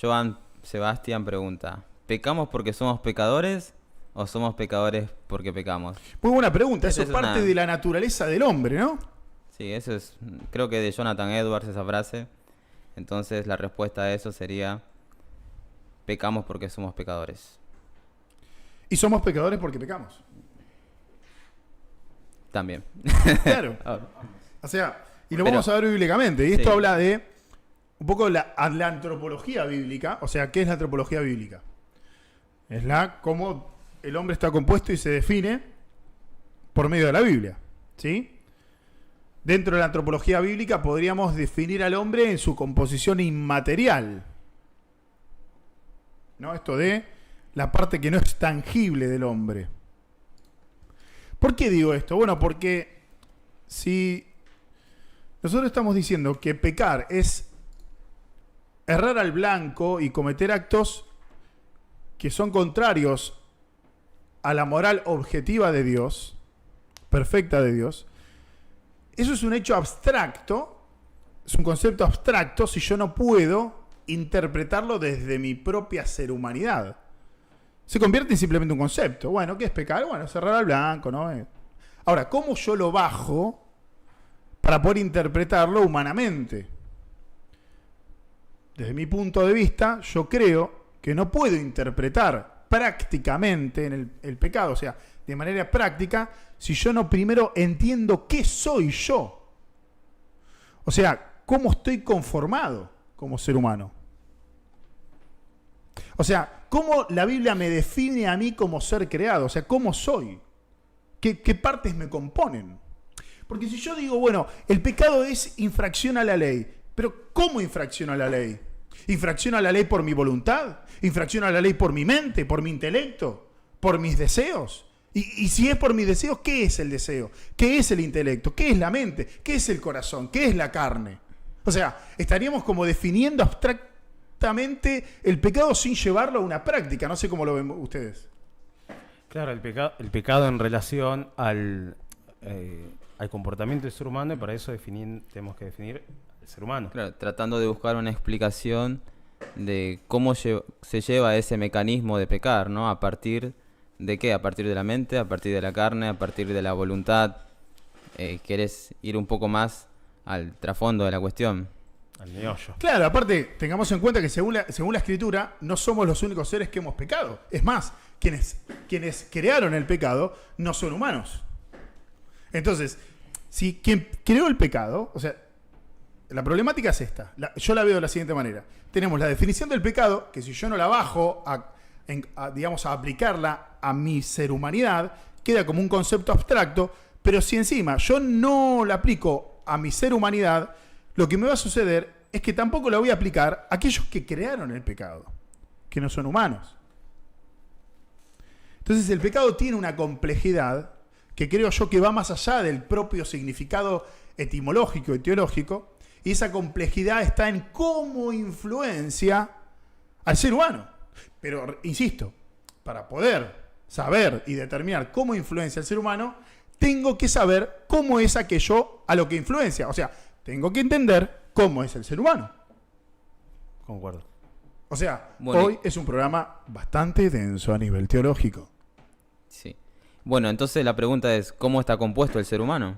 Joan Sebastián pregunta, ¿pecamos porque somos pecadores o somos pecadores porque pecamos? Muy buena pregunta. Eso Esa es parte de la naturaleza del hombre, ¿no? Sí, eso es, creo que de Jonathan Edwards esa frase. Entonces la respuesta a eso sería, pecamos porque somos pecadores. Y somos pecadores porque pecamos. También. Claro. O sea, y lo vamos a ver bíblicamente. Y esto Sí. habla de un poco la antropología bíblica. O sea, ¿qué es la antropología bíblica? Es cómo el hombre está compuesto y se define por medio de la Biblia. ¿Sí? Dentro de la antropología bíblica podríamos definir al hombre en su composición inmaterial. ¿No? Esto de la parte que no es tangible del hombre. ¿Por qué digo esto? Bueno, porque si nosotros estamos diciendo que pecar es errar al blanco y cometer actos que son contrarios a la moral objetiva de Dios, perfecta de Dios, eso es un hecho abstracto, es un concepto abstracto si yo no puedo interpretarlo desde mi propia ser humanidad. Se convierte en simplemente un concepto. Bueno, ¿qué es pecar? Bueno, cerrar al blanco, ¿no? Ahora, ¿cómo yo lo bajo para poder interpretarlo humanamente? Desde mi punto de vista, yo creo que no puedo interpretar prácticamente el pecado, o sea, de manera práctica, si yo no primero entiendo qué soy yo. O sea, cómo estoy conformado como ser humano. O sea, cómo la Biblia me define a mí como ser creado, o sea, cómo soy, qué partes me componen. Porque si yo digo, bueno, el pecado es infracción a la ley, pero ¿cómo infracción a la ley? ¿Infracción a la ley por mi voluntad? ¿Infracción a la ley por mi mente, por mi intelecto, por mis deseos? Y si es por mis deseos, ¿qué es el deseo? ¿Qué es el intelecto? ¿Qué es la mente? ¿Qué es el corazón? ¿Qué es la carne? O sea, estaríamos como definiendo abstractamente el pecado sin llevarlo a una práctica. No sé cómo lo ven ustedes. Claro, el pecado en relación al comportamiento del ser humano, y para eso tenemos que definir el ser humano. Claro, tratando de buscar una explicación de cómo se lleva ese mecanismo de pecar, ¿no? ¿A partir de qué? A partir de la mente, a partir de la carne, a partir de la voluntad. ¿Querés ir un poco más al trasfondo de la cuestión? Al meollo. Claro, aparte, tengamos en cuenta que según la Escritura, no somos los únicos seres que hemos pecado. Es más, quienes crearon el pecado no son humanos. Entonces, si quien creó el pecado, o sea, la problemática es esta. Yo la veo de la siguiente manera. Tenemos la definición del pecado, que si yo no la bajo digamos, a aplicarla a mi ser humanidad, queda como un concepto abstracto, pero si encima yo no la aplico a mi ser humanidad, lo que me va a suceder es que tampoco la voy a aplicar a aquellos que crearon el pecado, que no son humanos. Entonces el pecado tiene una complejidad que creo yo que va más allá del propio significado etimológico y teológico, y esa complejidad está en cómo influencia al ser humano. Pero, insisto, para poder saber y determinar cómo influencia al ser humano, tengo que saber cómo es aquello a lo que influencia. O sea, tengo que entender cómo es el ser humano. Concuerdo. O sea, Bueno, hoy es un programa bastante denso a nivel teológico. Sí. Bueno, entonces la pregunta es, ¿cómo está compuesto el ser humano?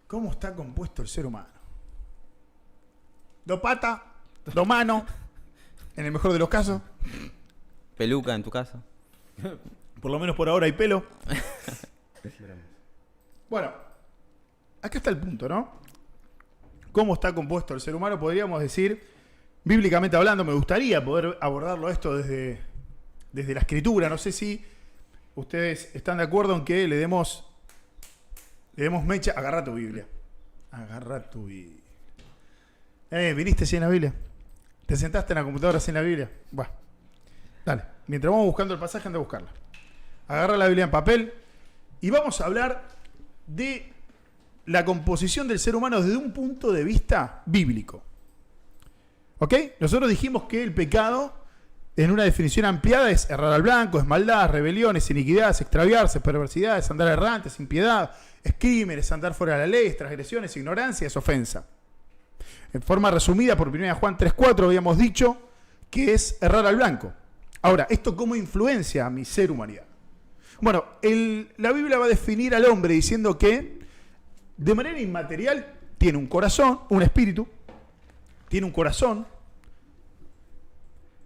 ¿Cómo está compuesto el ser humano? Dos patas, dos manos, en el mejor de los casos. ¿Peluca en tu casa? Por lo menos por ahora hay pelo. Bueno, acá está el punto, ¿no? ¿Cómo está compuesto el ser humano? Podríamos decir, bíblicamente hablando, me gustaría poder abordarlo esto desde la Escritura. No sé si ustedes están de acuerdo en que le demos mecha. Agarra tu Biblia. Agarra tu Biblia. ¿Viniste sin la Biblia? ¿Te sentaste en la computadora sin la Biblia? Bueno, dale. Mientras vamos buscando el pasaje, anda a buscarla. Agarra la Biblia en papel y vamos a hablar de la composición del ser humano desde un punto de vista bíblico. ¿Ok? Nosotros dijimos que el pecado, en una definición ampliada, es errar al blanco, es maldad, rebeliones, iniquidades, extraviarse, perversidades, andar errantes, impiedad, es crímenes, andar fuera de la ley, es transgresiones, ignorancia, es ofensa. En forma resumida, por 1 Juan 3:4 habíamos dicho que es errar al blanco. Ahora, ¿esto cómo influencia a mi ser humanidad? Bueno, la Biblia va a definir al hombre diciendo que de manera inmaterial tiene un corazón, un espíritu, tiene un corazón,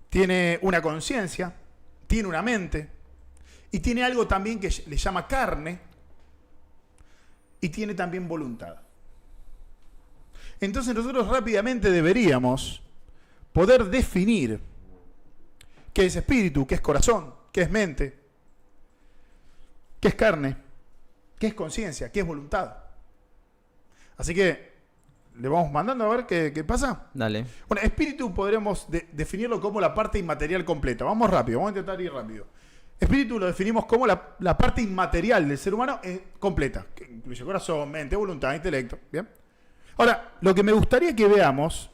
tiene una conciencia, tiene una mente y tiene algo también que le llama carne y tiene también voluntad. Entonces nosotros rápidamente deberíamos poder definir qué es espíritu, qué es corazón, qué es mente, qué es carne, qué es conciencia, qué es voluntad. Así que le vamos mandando a ver qué pasa. Dale. Bueno, espíritu podremos definirlo como la parte inmaterial completa. Vamos rápido, vamos a intentar ir rápido. Espíritu lo definimos como la parte inmaterial del ser humano completa, que incluye corazón, mente, voluntad, intelecto. ¿Bien? Ahora, lo que me gustaría que veamos,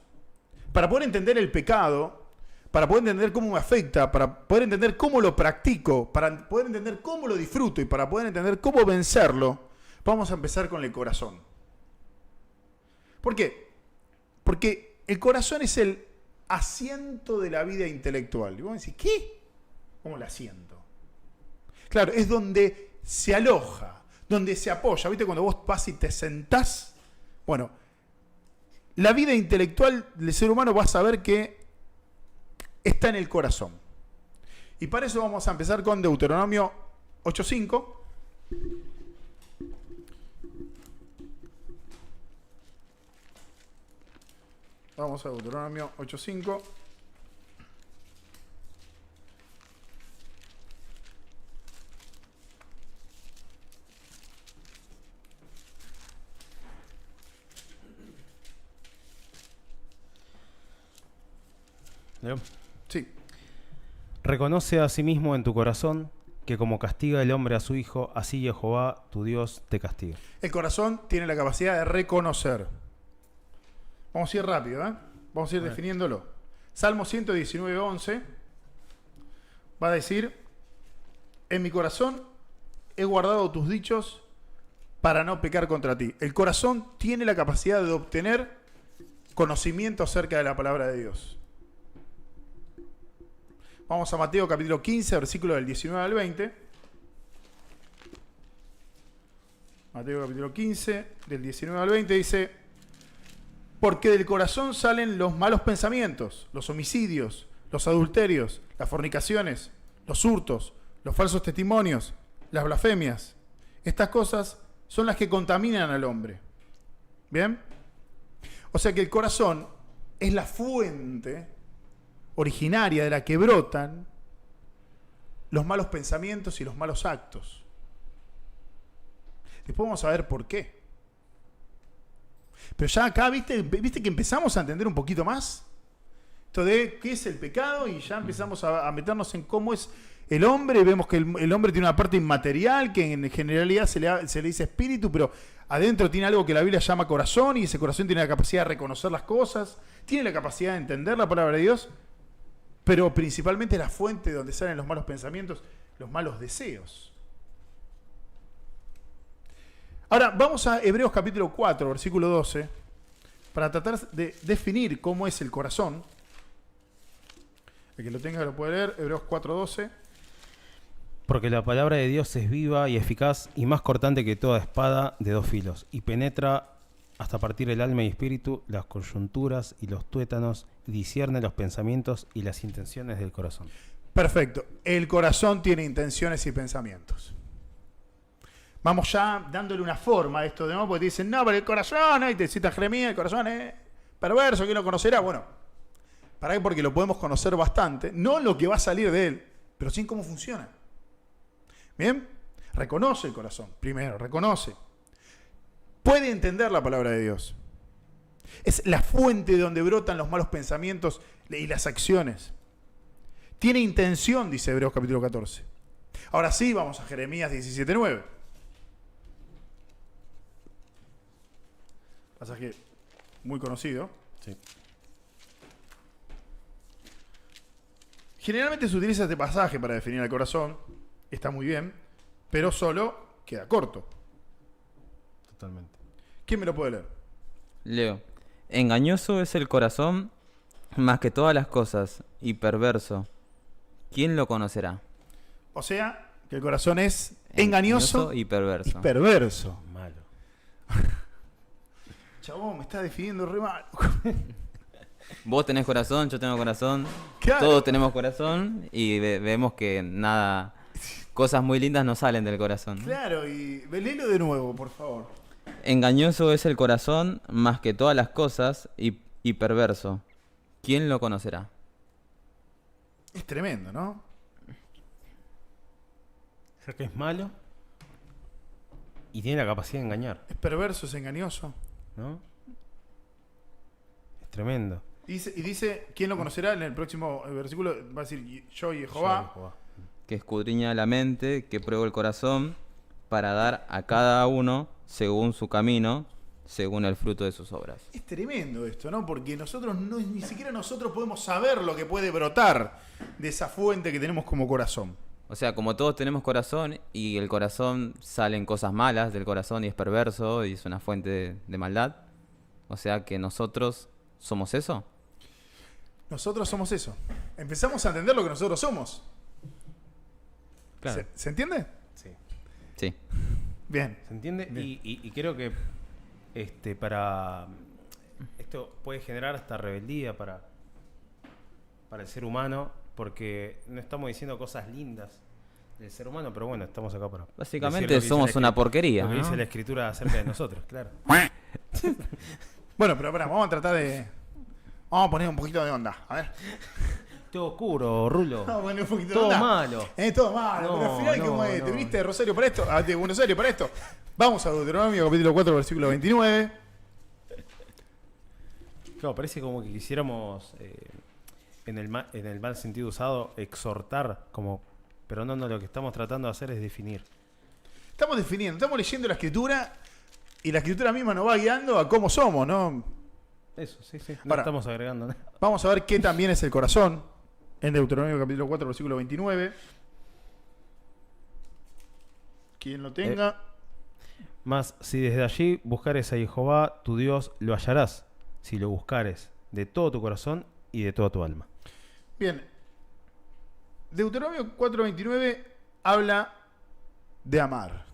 para poder entender el pecado, para poder entender cómo me afecta, para poder entender cómo lo practico, para poder entender cómo lo disfruto y para poder entender cómo vencerlo, vamos a empezar con el corazón. ¿Por qué? Porque el corazón es el asiento de la vida intelectual. Y vos decís, ¿qué? ¿Cómo el asiento? Claro, es donde se aloja, donde se apoya. ¿Viste cuando vos vas y te sentás? Bueno, la vida intelectual del ser humano vas a ver que está en el corazón. Y para eso vamos a empezar con Deuteronomio 8:5. Vamos a Deuteronomio 8:5. ¿Leo? Sí. Reconoce a sí mismo en tu corazón que como castiga el hombre a su hijo, así Jehová tu Dios te castiga. El corazón tiene la capacidad de reconocer. Vamos a ir rápido, ¿eh? Vamos a ir definiéndolo. Salmo 119:11 va a decir: en mi corazón he guardado tus dichos para no pecar contra ti. El corazón tiene la capacidad de obtener conocimiento acerca de la palabra de Dios. Vamos a Mateo capítulo 15, versículo del 19 al 20. Mateo capítulo 15, del 19 al 20 dice: porque del corazón salen los malos pensamientos, los homicidios, los adulterios, las fornicaciones, los hurtos, los falsos testimonios, las blasfemias. Estas cosas son las que contaminan al hombre. ¿Bien? O sea que el corazón es la fuente originaria de la que brotan los malos pensamientos y los malos actos. Después vamos a ver por qué. Pero ya acá, ¿viste que empezamos a entender un poquito más? Esto de qué es el pecado y ya empezamos a meternos en cómo es el hombre. Vemos que el hombre tiene una parte inmaterial que en generalidad se le dice espíritu, pero adentro tiene algo que la Biblia llama corazón y ese corazón tiene la capacidad de reconocer las cosas, tiene la capacidad de entender la palabra de Dios, pero principalmente la fuente de donde salen los malos pensamientos, los malos deseos. Ahora, vamos a Hebreos capítulo 4, versículo 12, para tratar de definir cómo es el corazón. El que lo tenga lo puede leer, Hebreos 4, 12. Porque la palabra de Dios es viva y eficaz y más cortante que toda espada de dos filos, y penetra hasta partir el alma y espíritu, las coyunturas y los tuétanos, y discierne los pensamientos y las intenciones del corazón. Perfecto. El corazón tiene intenciones y pensamientos. Vamos ya dándole una forma a esto de nuevo, porque te dicen, no, pero el corazón, y te cita Jeremías, el corazón es perverso, ¿quién lo conocerá? Bueno, ¿para qué? Porque lo podemos conocer bastante, no lo que va a salir de él, pero sí cómo funciona. ¿Bien? Reconoce el corazón, primero, reconoce. Puede entender la palabra de Dios. Es la fuente de donde brotan los malos pensamientos y las acciones. Tiene intención, dice Hebreos capítulo 14. Ahora sí, vamos a Jeremías 17:9. Pasaje muy conocido. Sí. Generalmente se utiliza este pasaje para definir el corazón. Está muy bien, pero solo queda corto. Totalmente. ¿Quién me lo puede leer? Leo. Engañoso es el corazón más que todas las cosas y perverso, ¿quién lo conocerá? O sea, que el corazón es engañoso y y perverso. perverso. Malo. Chabón, me está definiendo re mal. Vos tenés corazón, yo tengo corazón, Claro. todos tenemos corazón y vemos que nada, cosas muy lindas no salen del corazón. Claro, y léelo de nuevo, por favor. Engañoso es el corazón más que todas las cosas y perverso. ¿Quién lo conocerá? Es tremendo, ¿no? O sea que es malo y tiene la capacidad de engañar, Es perverso, es engañoso. ¿no? Es tremendo. Y dice, ¿quién lo conocerá? En el próximo versículo va a decir, yo y Jehová. Que escudriña la mente, que prueba el corazón, para dar a cada uno según su camino, según el fruto de sus obras. Es tremendo esto, ¿no? Porque nosotros ni siquiera nosotros podemos saber lo que puede brotar de esa fuente que tenemos como corazón. O sea, como todos tenemos corazón y el corazón salen cosas malas del corazón y es perverso y es una fuente de maldad. O sea que nosotros somos eso. Nosotros somos eso. Empezamos a entender lo que nosotros somos. Claro. ¿Se entiende? Sí. Sí. Bien. ¿Se entiende? Bien. Y creo que para esto puede generar hasta rebeldía para el ser humano, porque no estamos diciendo cosas lindas del ser humano, pero bueno, estamos acá para Básicamente decir lo que somos dice una porquería, lo que ¿no? dice la escritura acerca de nosotros, claro. Bueno, pero pará, vamos a tratar de... Vamos a poner un poquito de onda. A ver. Todo oscuro, Rulo. Vamos a poner un poquito de Todo onda. malo. Todo malo. No, pero al final, no, ¿cómo es? no. ¿Te viniste de Rosario para esto? ¿De Buenos Aires para esto? Vamos a Deuteronomio, capítulo 4, versículo 29. Claro, parece como que quisiéramos, en el mal sentido usado, exhortar, pero no, lo que estamos tratando de hacer es definir. Estamos definiendo, estamos leyendo la escritura y la escritura misma nos va guiando a cómo somos, ¿no? Eso, sí. No Ahora, estamos agregando nada. vamos a ver qué también es el corazón. En Deuteronomio capítulo 4, versículo 29. Quien lo tenga. Mas si desde allí buscares a Jehová, tu Dios, lo hallarás, si lo buscares de todo tu corazón y de toda tu alma. Bien. Deuteronomio 4:29 habla de amar.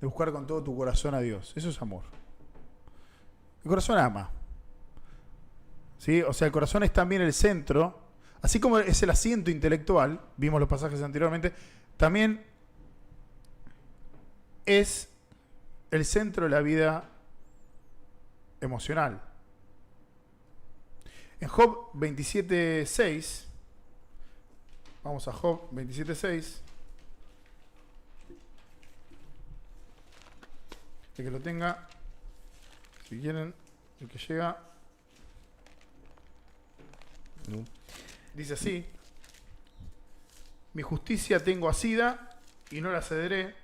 De buscar con todo tu corazón a Dios. Eso es amor. El corazón ama. ¿Sí? O sea, el corazón es también el centro. Así como es el asiento intelectual, vimos los pasajes anteriormente, también es el centro de la vida emocional. En Job 27:6, vamos a Job 27:6, el que lo tenga, si quieren, el que llega, dice así: mi justicia tengo asida y no la cederé,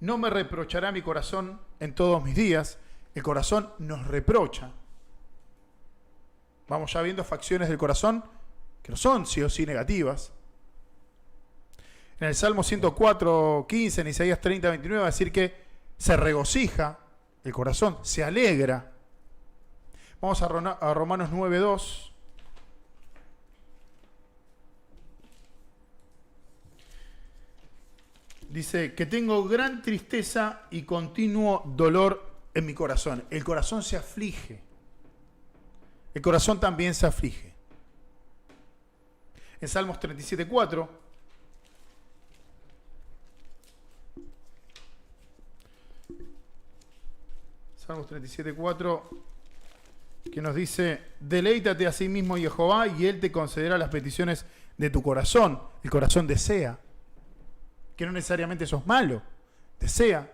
no me reprochará mi corazón en todos mis días. El corazón nos reprocha. Vamos ya viendo facciones del corazón que no son sí o sí negativas. En el Salmo 104:15, en Isaías 30:29 va a decir que se regocija el corazón, se alegra. Vamos a Romanos 9:2. Dice que tengo gran tristeza y continuo dolor en mi corazón. El corazón se aflige. El corazón también se aflige. En Salmos 37:4. Salmos 37:4, que nos dice: deleítate a sí mismo, Jehová, y Él te concederá las peticiones de tu corazón. El corazón desea. Que no necesariamente eso es malo. Desea.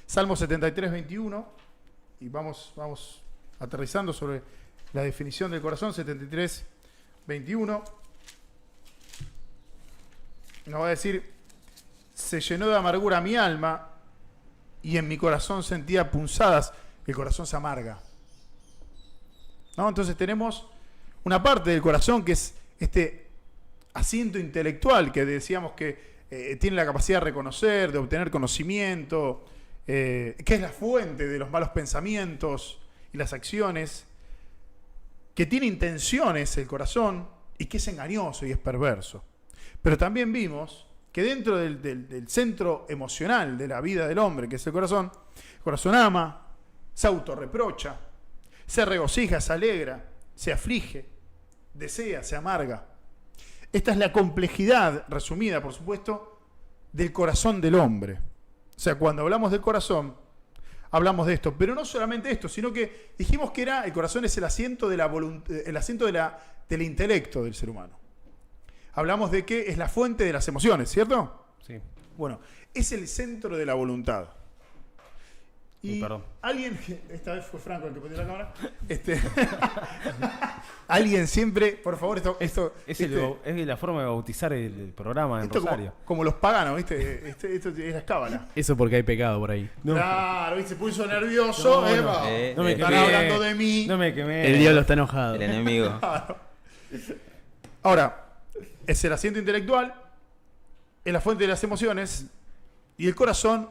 Salmo 73:21. Y vamos aterrizando sobre la definición del corazón. 73:21. Nos va a decir: se llenó de amargura mi alma y en mi corazón sentía punzadas. El corazón se amarga. ¿No? Entonces tenemos una parte del corazón que es este asiento intelectual que decíamos que tiene la capacidad de reconocer, de obtener conocimiento, que es la fuente de los malos pensamientos y las acciones. que tiene intenciones el corazón y que es engañoso y es perverso. Pero también vimos que dentro del centro emocional de la vida del hombre, que es el corazón ama, se autorreprocha, se regocija, se alegra, se aflige, desea, se amarga. Esta es la complejidad, resumida, por supuesto, del corazón del hombre. O sea, cuando hablamos del corazón, hablamos de esto. Pero no solamente esto, sino que dijimos que el corazón es el asiento del intelecto del ser humano. Hablamos de que es la fuente de las emociones, ¿cierto? Sí. Bueno, es el centro de la voluntad. Y perdón. alguien, esta vez fue Franco el que prendió la cámara, alguien siempre, por favor, esto Es la forma de bautizar el programa en Rosario. como los paganos, ¿viste? Esto es la cábala. Eso porque hay pecado por ahí. No. Claro, ¿viste? Se puso nervioso. No me Están quemé. hablando de mí. No me quemé. El diablo está enojado. El enemigo. Ahora, es el asiento intelectual, es la fuente de las emociones, y el corazón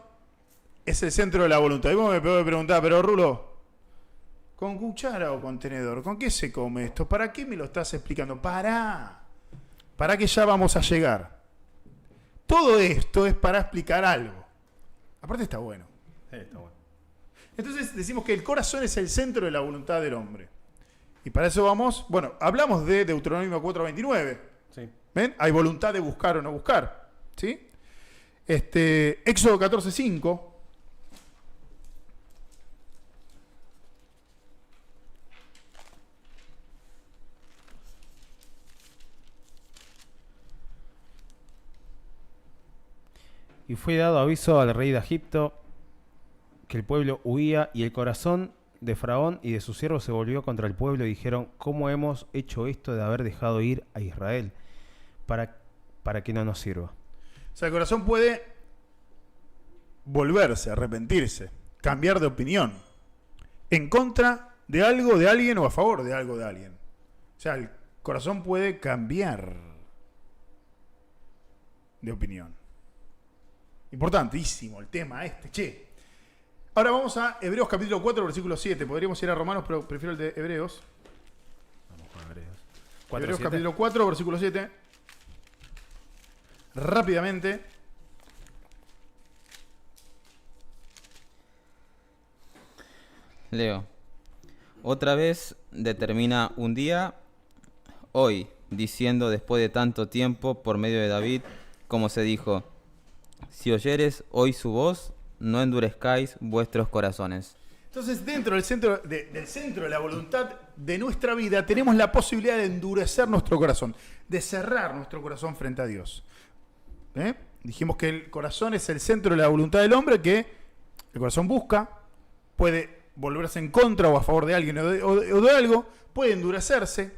es el centro de la voluntad. Y vos me preguntás, pero Rulo, ¿con cuchara o con tenedor? ¿Con qué se come esto? ¿Para qué me lo estás explicando? Para que ya vamos a llegar. Todo esto es para explicar algo. Aparte está bueno. Está bueno. Entonces decimos que el corazón es el centro de la voluntad del hombre. Y para eso hablamos de Deuteronomio 4:29. Sí. ¿Ven? Hay voluntad de buscar o no buscar. ¿Sí? Éxodo 14:5. Y fue dado aviso al rey de Egipto que el pueblo huía, y el corazón de Faraón y de sus siervos se volvió contra el pueblo, y dijeron: ¿cómo hemos hecho esto de haber dejado ir a Israel para que no nos sirva? O sea, el corazón puede volverse, arrepentirse, cambiar de opinión, en contra de algo, de alguien, o a favor de algo, de alguien. O sea, el corazón puede cambiar de opinión. Importantísimo el tema che. Ahora vamos a Hebreos capítulo 4, versículo 7. Podríamos ir a Romanos, pero prefiero el de Hebreos. Vamos con Hebreos. Hebreos capítulo 4, versículo 7. Rápidamente. Leo. Otra vez determina un día, hoy, diciendo después de tanto tiempo por medio de David, como se dijo: si oyeres hoy su voz, no endurezcáis vuestros corazones. Entonces, dentro del centro de la voluntad de nuestra vida, tenemos la posibilidad de endurecer nuestro corazón, de cerrar nuestro corazón frente a Dios. Dijimos que el corazón es el centro de la voluntad del hombre, que el corazón busca, puede volverse en contra o a favor de alguien o de algo, puede endurecerse.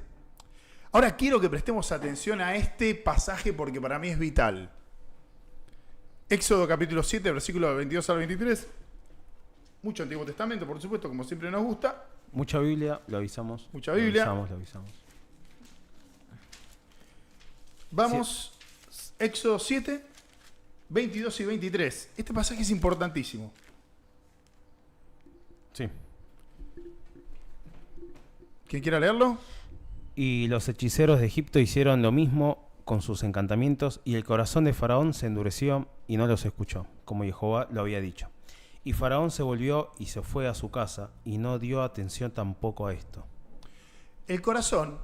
Ahora quiero que prestemos atención a este pasaje porque para mí es vital. Éxodo capítulo 7, versículos 22 al 23. Mucho Antiguo Testamento, por supuesto, como siempre nos gusta. Mucha Biblia, lo avisamos. Mucha Biblia. Lo avisamos. Vamos, Éxodo 7, 22 y 23. Este pasaje es importantísimo. Sí. ¿Quién quiera leerlo? Y los hechiceros de Egipto hicieron lo mismo con sus encantamientos, y el corazón de Faraón se endureció y no los escuchó, como Jehová lo había dicho. Y Faraón se volvió y se fue a su casa, y no dio atención tampoco a esto. El corazón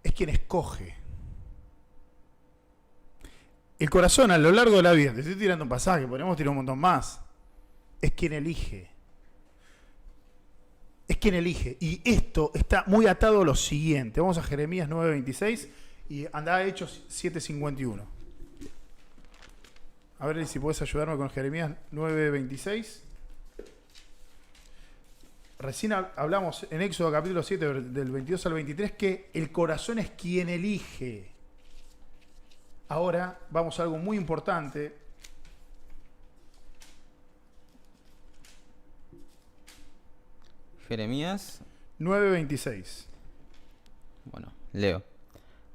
es quien escoge. El corazón a lo largo de la vida, te estoy tirando un pasaje, podríamos tirar un montón más, es quien elige. Es quien elige. Y esto está muy atado a lo siguiente. Vamos a Jeremías 9:26 y anda a Hechos 7:51. A ver si puedes ayudarme con Jeremías 9:26. Recién hablamos en Éxodo capítulo 7 del 22 al 23 que el corazón es quien elige. Ahora vamos a algo muy importante. Jeremías 9:26. Bueno, leo.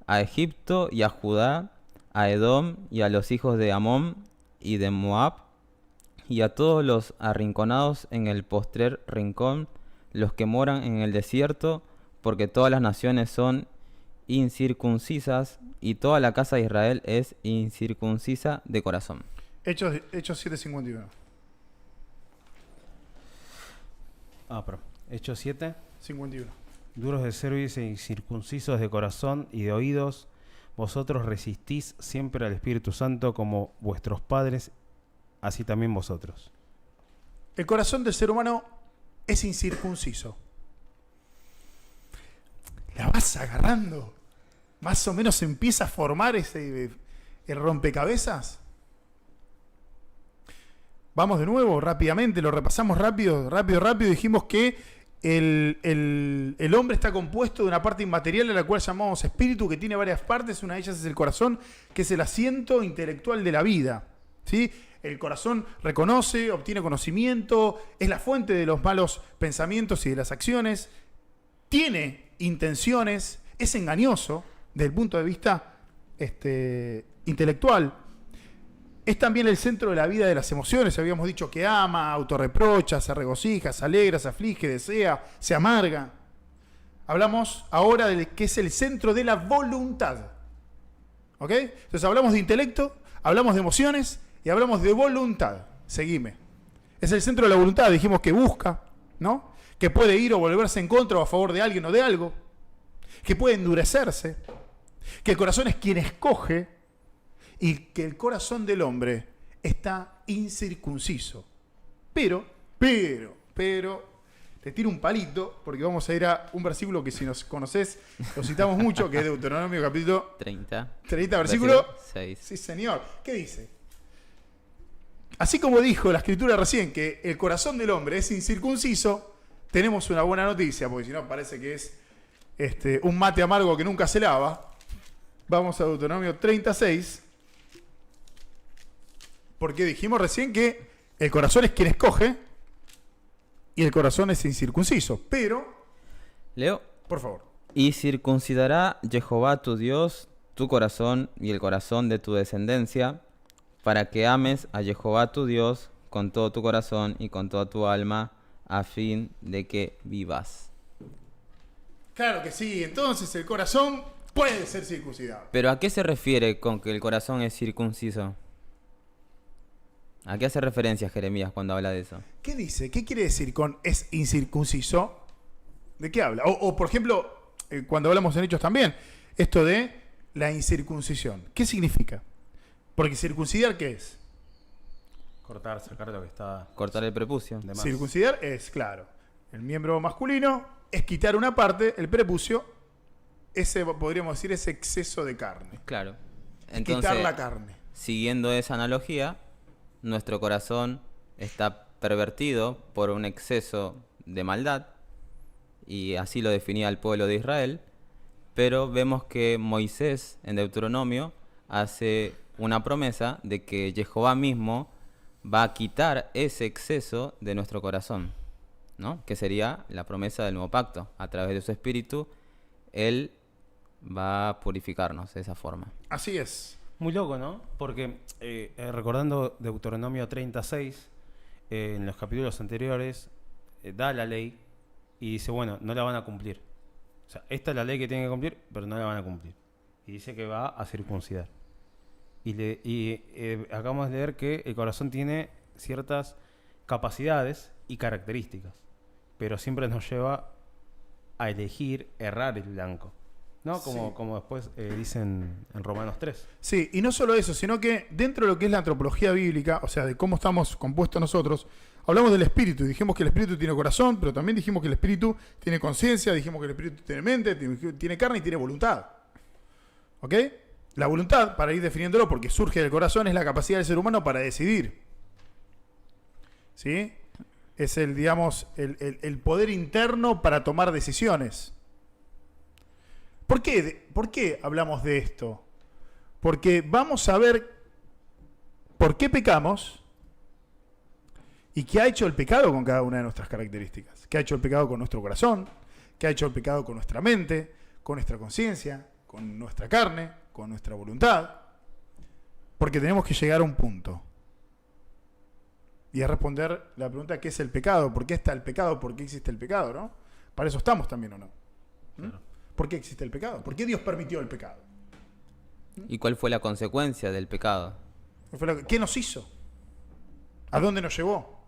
A Egipto y a Judá, a Edom y a los hijos de Amón y de Moab, y a todos los arrinconados en el postrer rincón, los que moran en el desierto, porque todas las naciones son incircuncisas y toda la casa de Israel es incircuncisa de corazón. Hechos 7:51. Pero Hechos 7. 51. Duros de cerviz e incircuncisos de corazón y de oídos, vosotros resistís siempre al Espíritu Santo como vuestros padres, así también vosotros. El corazón del ser humano es incircunciso. La vas agarrando. Más o menos empieza a formar el rompecabezas. Vamos de nuevo, rápidamente, lo repasamos rápido. Dijimos que el hombre está compuesto de una parte inmaterial a la cual llamamos espíritu, que tiene varias partes. Una de ellas es el corazón, que es el asiento intelectual de la vida, ¿sí? El corazón reconoce, obtiene conocimiento, es la fuente de los malos pensamientos y de las acciones, tiene intenciones, es engañoso desde el punto de vista intelectual. Es también el centro de la vida de las emociones. Habíamos dicho que ama, autorreprocha, se regocija, se alegra, se aflige, desea, se amarga. Hablamos ahora de que es el centro de la voluntad. ¿Ok? Entonces hablamos de intelecto, hablamos de emociones y hablamos de voluntad. Seguime. Es el centro de la voluntad. Dijimos que busca, ¿no? Que puede ir o volverse en contra o a favor de alguien o de algo. Que puede endurecerse. Que el corazón es quien escoge. Y que el corazón del hombre está incircunciso. Pero, te tiro un palito, porque vamos a ir a un versículo que si nos conocés, lo citamos mucho, que es Deuteronomio capítulo 30, versículo 6. Sí, señor. ¿Qué dice? Así como dijo la escritura recién que el corazón del hombre es incircunciso, tenemos una buena noticia, porque si no parece que es un mate amargo que nunca se lava. Vamos a Deuteronomio 36. Porque dijimos recién que el corazón es quien escoge y el corazón es incircunciso. Pero, Leo. por favor. Y circuncidará Jehová tu Dios tu corazón y el corazón de tu descendencia, para que ames a Jehová tu Dios con todo tu corazón y con toda tu alma, a fin de que vivas. Claro que sí. Entonces el corazón puede ser circuncidado. Pero ¿a qué se refiere con que el corazón es circunciso? ¿A qué hace referencia Jeremías cuando habla de eso? ¿Qué dice? ¿Qué quiere decir con es incircunciso? ¿De qué habla? O por ejemplo, cuando hablamos en Hechos también, esto de la incircuncisión. ¿Qué significa? Porque circuncidar, ¿qué es? Cortar, sacar lo que está Cortar el prepucio. de más. Circuncidar es, claro, el miembro masculino, es quitar una parte, el prepucio, ese, podríamos decir, ese exceso de carne. Claro. Quitar la carne. Siguiendo esa analogía, nuestro corazón está pervertido por un exceso de maldad, y así lo definía el pueblo de Israel, pero vemos que Moisés en Deuteronomio hace una promesa de que Jehová mismo va a quitar ese exceso de nuestro corazón, ¿no? Que sería la promesa del nuevo pacto. A través de su espíritu, Él va a purificarnos de esa forma. Así es. Muy loco, ¿no? Porque recordando Deuteronomio 36, en los capítulos anteriores, da la ley y dice, bueno, no la van a cumplir. O sea, esta es la ley que tienen que cumplir, pero no la van a cumplir. Y dice que va a circuncidar. Y acabamos de leer que el corazón tiene ciertas capacidades y características, pero siempre nos lleva a elegir errar el blanco, ¿no? Como después dicen en Romanos 3. Sí, y no solo eso, sino que dentro de lo que es la antropología bíblica, o sea, de cómo estamos compuestos nosotros, hablamos del espíritu y dijimos que el espíritu tiene corazón, pero también dijimos que el espíritu tiene conciencia, dijimos que el espíritu tiene mente, tiene carne y tiene voluntad. ¿Ok? La voluntad, para ir definiéndolo, porque surge del corazón, es la capacidad del ser humano para decidir. ¿Sí? Es el, digamos, el poder interno para tomar decisiones. ¿Por qué hablamos de esto? Porque vamos a ver por qué pecamos y qué ha hecho el pecado con cada una de nuestras características. ¿Qué ha hecho el pecado con nuestro corazón? ¿Qué ha hecho el pecado con nuestra mente? ¿Con nuestra conciencia? ¿Con nuestra carne? ¿Con nuestra voluntad? Porque tenemos que llegar a un punto. Y a responder la pregunta, ¿qué es el pecado? ¿Por qué está el pecado? ¿Por qué existe el pecado? ¿No? Para eso estamos también, ¿o no? ¿Por qué existe el pecado? ¿Por qué Dios permitió el pecado? ¿Y cuál fue la consecuencia del pecado? ¿Qué nos hizo? ¿A dónde nos llevó?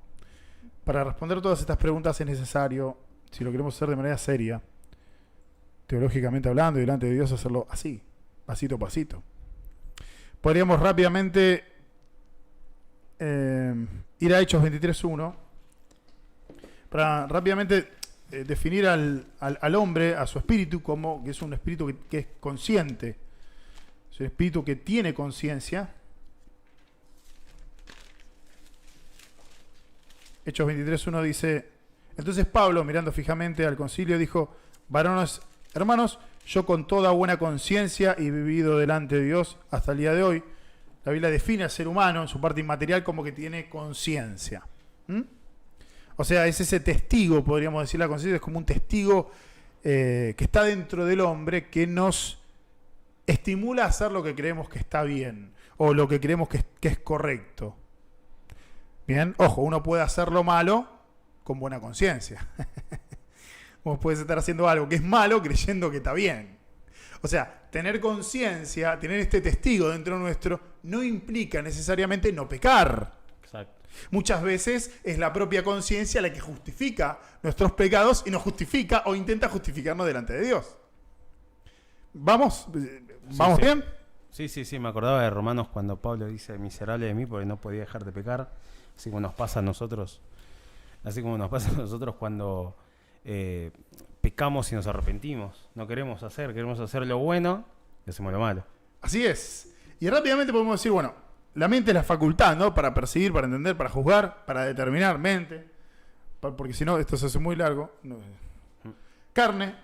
Para responder todas estas preguntas es necesario, si lo queremos hacer de manera seria, teológicamente hablando y delante de Dios, hacerlo así, pasito a pasito. Podríamos rápidamente ir a Hechos 23.1 para rápidamente definir al hombre, a su espíritu, como que es un espíritu que es consciente, es un espíritu que tiene conciencia. Hechos 23.1 dice: entonces Pablo, mirando fijamente al concilio, dijo: varones, hermanos, yo con toda buena conciencia he vivido delante de Dios hasta el día de hoy. La Biblia define al ser humano en su parte inmaterial como que tiene conciencia. O sea, es ese testigo, podríamos decir. La conciencia es como un testigo que está dentro del hombre, que nos estimula a hacer lo que creemos que está bien o lo que creemos que es correcto. Bien, ojo, uno puede hacer lo malo con buena conciencia. Vos puedes estar haciendo algo que es malo creyendo que está bien. O sea, tener conciencia, tener este testigo dentro nuestro, no implica necesariamente no pecar. Exacto. Muchas veces es la propia conciencia la que justifica nuestros pecados y nos justifica o intenta justificarnos delante de Dios. ¿Vamos? ¿Vamos Sí. bien? Sí, me acordaba de Romanos cuando Pablo dice: miserable de mí porque no podía dejar de pecar. Así como nos pasa a nosotros cuando pecamos y nos arrepentimos. No queremos hacer lo bueno y hacemos lo malo. Así es. Y rápidamente podemos decir, bueno, la mente es la facultad, ¿no? Para percibir, para entender, para juzgar, para determinar mente. Porque si no, esto se hace muy largo. Carne.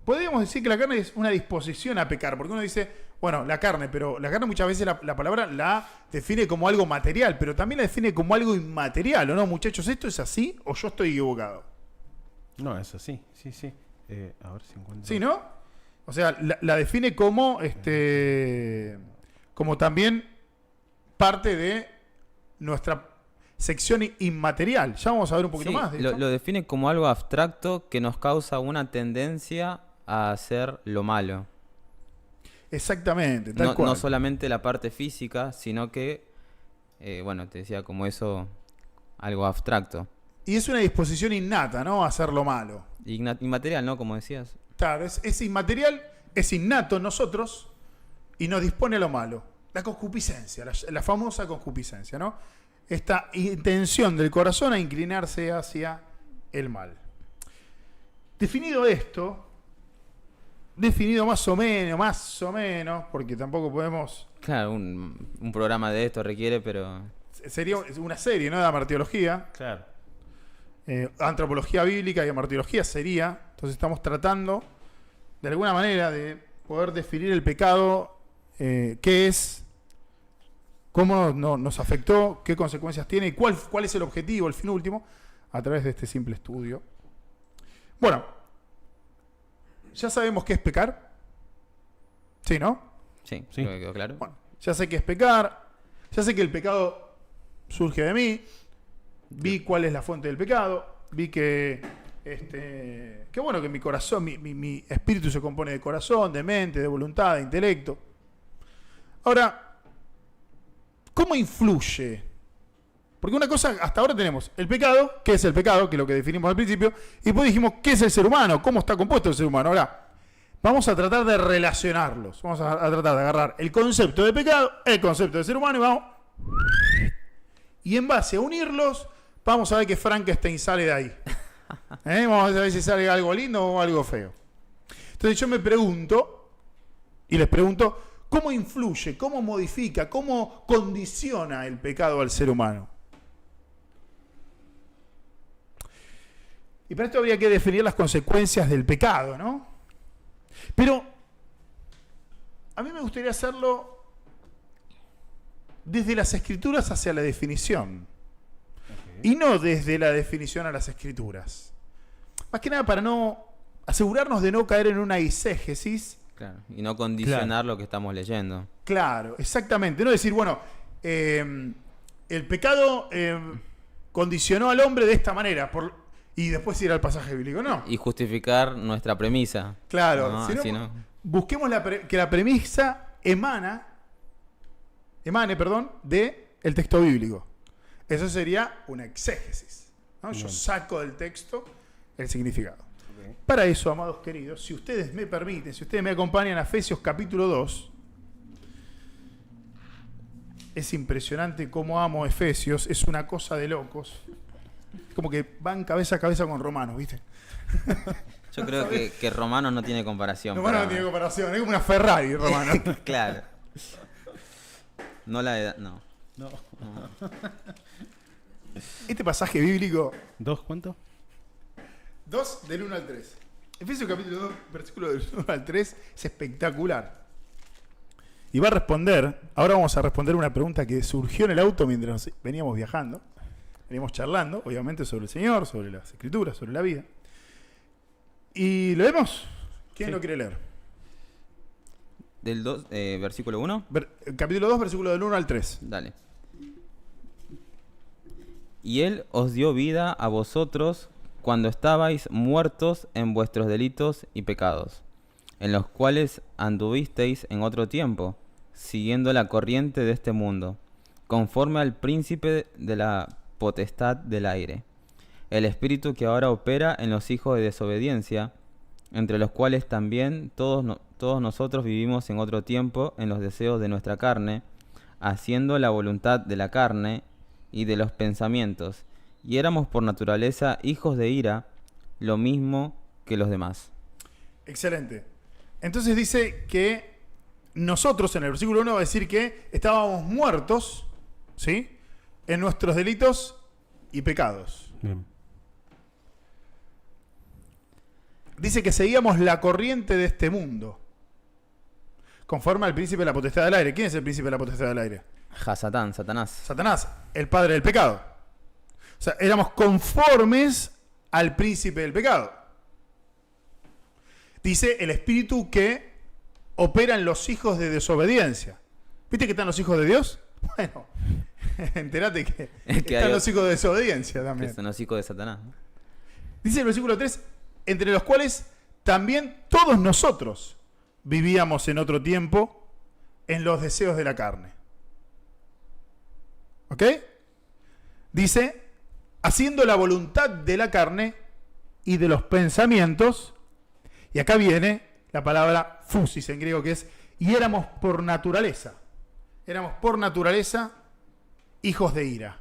Podríamos decir que la carne es una disposición a pecar. Porque uno dice, bueno, la carne, pero la carne muchas veces la palabra la define como algo material, pero también la define como algo inmaterial, ¿o no, muchachos? ¿Esto es así o yo estoy equivocado? No, es así, sí. A ver si encuentro. Sí, ¿no? O sea, la define como como también parte de nuestra sección inmaterial. Ya vamos a ver un poquito Sí, más de esto. lo define como algo abstracto que nos causa una tendencia a hacer lo malo. Exactamente, tal No, cual. no solamente la parte física, sino que, bueno, te decía como eso, algo abstracto. Y es una disposición innata, ¿no? A hacer lo malo. Inmaterial, ¿no? Como decías. Claro, es inmaterial, es innato en nosotros y nos dispone a lo malo. La concupiscencia, la famosa concupiscencia, ¿no? Esta intención del corazón a inclinarse hacia el mal. Definido esto, definido más o menos, porque tampoco podemos... Claro, un programa de esto requiere, pero... Sería una serie, ¿no? De amartiología. Claro. Antropología bíblica y amartiología sería. Entonces estamos tratando, de alguna manera, de poder definir el pecado, qué es, cómo nos afectó, qué consecuencias tiene y cuál es el objetivo, el fin último, a través de este simple estudio. Bueno, ya sabemos qué es pecar. Sí, ¿no? Sí, Sí. creo que quedó claro. Bueno, ya sé qué es pecar, ya sé que el pecado surge de mí, vi cuál es la fuente del pecado, vi que bueno, que mi corazón, mi espíritu se compone de corazón, de mente, de voluntad, de intelecto. Ahora, ¿cómo influye? Porque una cosa, hasta ahora tenemos el pecado, ¿qué es el pecado? Que es lo que definimos al principio, y después dijimos, ¿qué es el ser humano? ¿Cómo está compuesto el ser humano? Ahora, vamos a tratar de relacionarlos, vamos a tratar de agarrar el concepto de pecado, el concepto de ser humano, y vamos... Y en base a unirlos, vamos a ver que Frankenstein sale de ahí. Vamos a ver si sale algo lindo o algo feo. Entonces yo me pregunto, y les pregunto, ¿cómo influye, cómo modifica, cómo condiciona el pecado al ser humano? Y para esto habría que definir las consecuencias del pecado, ¿no? Pero a mí me gustaría hacerlo desde las escrituras hacia la definición. Y no desde la definición a las escrituras. Más que nada para no asegurarnos de no caer en una eisegesis. Claro. Y no condicionar lo que estamos leyendo. Claro, exactamente. No decir, bueno, el pecado condicionó al hombre de esta manera. y después ir al pasaje bíblico. No. Y justificar nuestra premisa. Claro, No, si no, así no. busquemos que la premisa emane, de el texto bíblico. Eso sería una exégesis, ¿no? Yo saco del texto el significado. Para eso, amados queridos, si ustedes me permiten, si ustedes me acompañan a Efesios capítulo 2, es impresionante cómo amo Efesios, es una cosa de locos. Como que van cabeza a cabeza con Romanos, ¿viste? Yo creo que Romanos no tiene comparación. Romanos no tiene comparación, es como una Ferrari, Romanos. Claro. No la edad, no. Este pasaje bíblico, ¿2 cuánto? 2 del 1 al 3. Efesios capítulo 2, versículo del 1 al 3, es espectacular. Y va a responder, ahora vamos a responder una pregunta que surgió en el auto mientras veníamos viajando. Veníamos charlando, obviamente, sobre el Señor, sobre las Escrituras, sobre la vida. ¿Y lo vemos? ¿Quién lo quiere leer? Del 2, versículo 1. Capítulo 2, versículo del 1 al 3. Dale. Y Él os dio vida a vosotros cuando estabais muertos en vuestros delitos y pecados, en los cuales anduvisteis en otro tiempo, siguiendo la corriente de este mundo, conforme al príncipe de la potestad del aire, el espíritu que ahora opera en los hijos de desobediencia, entre los cuales también todos nosotros vivimos en otro tiempo en los deseos de nuestra carne, haciendo la voluntad de la carne y de los pensamientos, y éramos por naturaleza hijos de ira, lo mismo que los demás. Excelente. Entonces dice que nosotros, en el versículo 1 va a decir que estábamos muertos, ¿sí?, en nuestros delitos y pecados. Bien. Dice que seguíamos la corriente de este mundo, conforme al príncipe de la potestad del aire. ¿Quién es el príncipe de la potestad del aire? Hasatán, Satanás. Satanás, el padre del pecado. O sea, éramos conformes al príncipe del pecado. Dice el espíritu que opera en los hijos de desobediencia. ¿Viste que están los hijos de Dios? Bueno, entérate que están los hijos de desobediencia también. Que son los hijos de Satanás. Dice el versículo 3, entre los cuales también todos nosotros vivíamos en otro tiempo en los deseos de la carne. ¿Ok? Dice, haciendo la voluntad de la carne y de los pensamientos, y acá viene la palabra fusis en griego, que es, y éramos por naturaleza hijos de ira,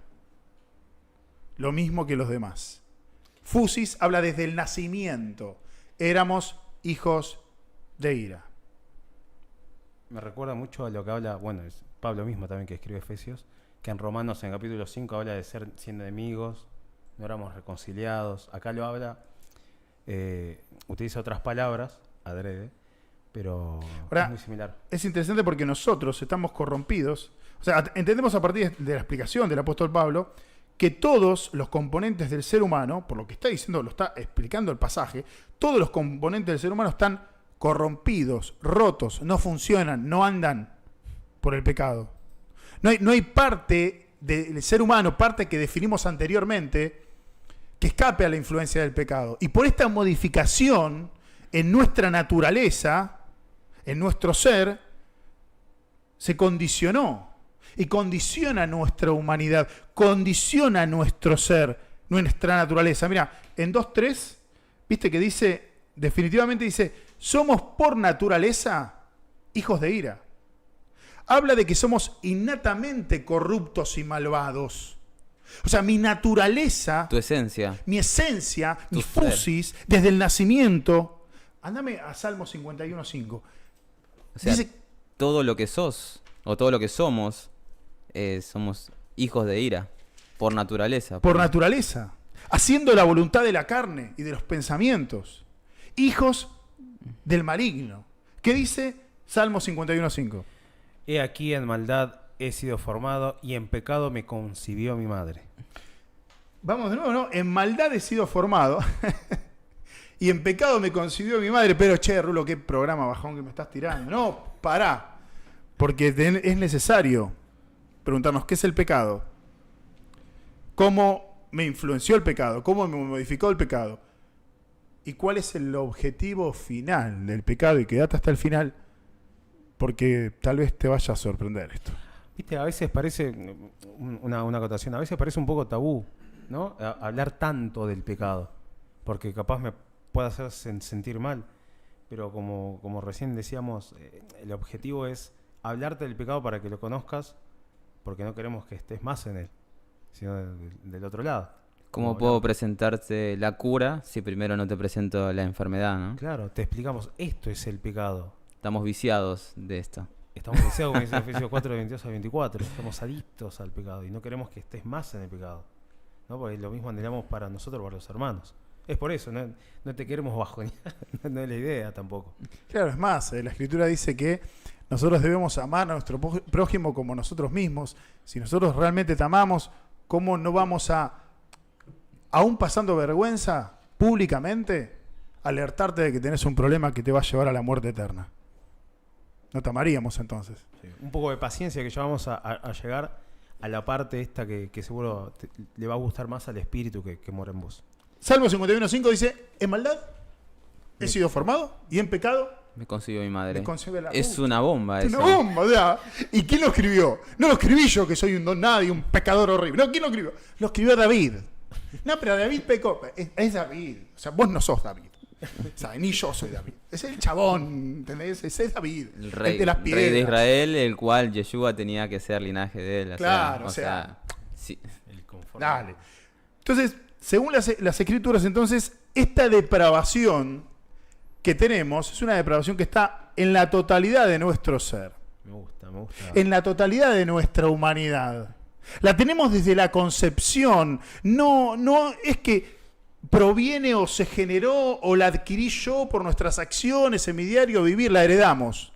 lo mismo que los demás. Fusis habla desde el nacimiento, éramos hijos de ira. Me recuerda mucho a lo que habla, bueno, es Pablo mismo también que escribe Efesios, que en Romanos en capítulo 5 habla de ser siendo enemigos, no éramos reconciliados. Acá lo habla, utiliza otras palabras, adrede, pero ahora, es muy similar. Es interesante porque nosotros estamos corrompidos. O sea, entendemos a partir de la explicación del apóstol Pablo que todos los componentes del ser humano, por lo que está diciendo, lo está explicando el pasaje, todos los componentes del ser humano están corrompidos, rotos, no funcionan, no andan por el pecado. No hay parte del ser humano, parte que definimos anteriormente, que escape a la influencia del pecado. Y por esta modificación en nuestra naturaleza, en nuestro ser, se condicionó. Y condiciona nuestra humanidad, condiciona nuestro ser, nuestra naturaleza. Mira, en 2.3, viste que dice, definitivamente dice, somos por naturaleza hijos de ira. Habla de que somos innatamente corruptos y malvados. O sea, mi naturaleza, Tu esencia. mi esencia, mi Tu ser. fusis, desde el nacimiento. Ándame a Salmo 51.5. O sea, Dice, todo lo que sos, o todo lo que somos hijos de ira, por naturaleza. por naturaleza, haciendo la voluntad de la carne y de los pensamientos, hijos del maligno. ¿Qué dice Salmo 51.5? He aquí en maldad he sido formado y en pecado me concibió mi madre. Vamos de nuevo, ¿no? En maldad he sido formado y en pecado me concibió mi madre. Pero, che, Rulo, qué programa bajón que me estás tirando. No, pará. Porque es necesario preguntarnos qué es el pecado, cómo me influenció el pecado, cómo me modificó el pecado y cuál es el objetivo final del pecado, y quédate hasta el final porque tal vez te vaya a sorprender esto. Viste, a veces parece, una acotación, a veces parece un poco tabú, ¿no? Hablar tanto del pecado, porque capaz me puede hacer sentir mal, pero como recién decíamos, el objetivo es hablarte del pecado para que lo conozcas, porque no queremos que estés más en él, sino del otro lado. ¿Cómo Como puedo presentarte la cura si primero no te presento la enfermedad, ¿no? Claro, te explicamos, esto es el pecado. Estamos viciados de esto. Estamos deseados, como dice Efesios 4, de 22 a 24. Estamos adictos al pecado y no queremos que estés más en el pecado, ¿no? Porque lo mismo anhelamos para nosotros, para los hermanos. Es por eso, no te queremos bajonear, no es la idea tampoco. Claro, es más, la Escritura dice que nosotros debemos amar a nuestro prójimo como nosotros mismos. Si nosotros realmente te amamos, ¿cómo no vamos a, aún pasando vergüenza públicamente, alertarte de que tenés un problema que te va a llevar a la muerte eterna? No te amaríamos entonces. Sí. Un poco de paciencia, que ya vamos a llegar a la parte esta que seguro le va a gustar más al espíritu que mora en vos. Salmo 51.5 dice, en maldad he sido formado y en pecado Me consiguió mi madre. me concibe la Es puta. una bomba Es eso. una bomba, o sea, ¿y quién lo escribió? No lo escribí yo, que soy un don nadie, un pecador horrible. No, ¿quién lo escribió? Lo escribió David. No, pero David pecó. Es David. O sea, vos no sos David. O sea, ni yo soy David. Es el chabón, ¿entendés? Ese es David. El rey, de las rey piedras. de Israel, el cual Yeshua tenía que ser linaje de él. Claro, o o sea, sí. El conforme. Dale. Entonces, según las escrituras, entonces, esta depravación que tenemos es una depravación que está en la totalidad de nuestro ser, Me gusta. en la totalidad de nuestra humanidad. La tenemos desde la concepción. No es que proviene o se generó o la adquirí yo por nuestras acciones en mi diario vivir, la heredamos.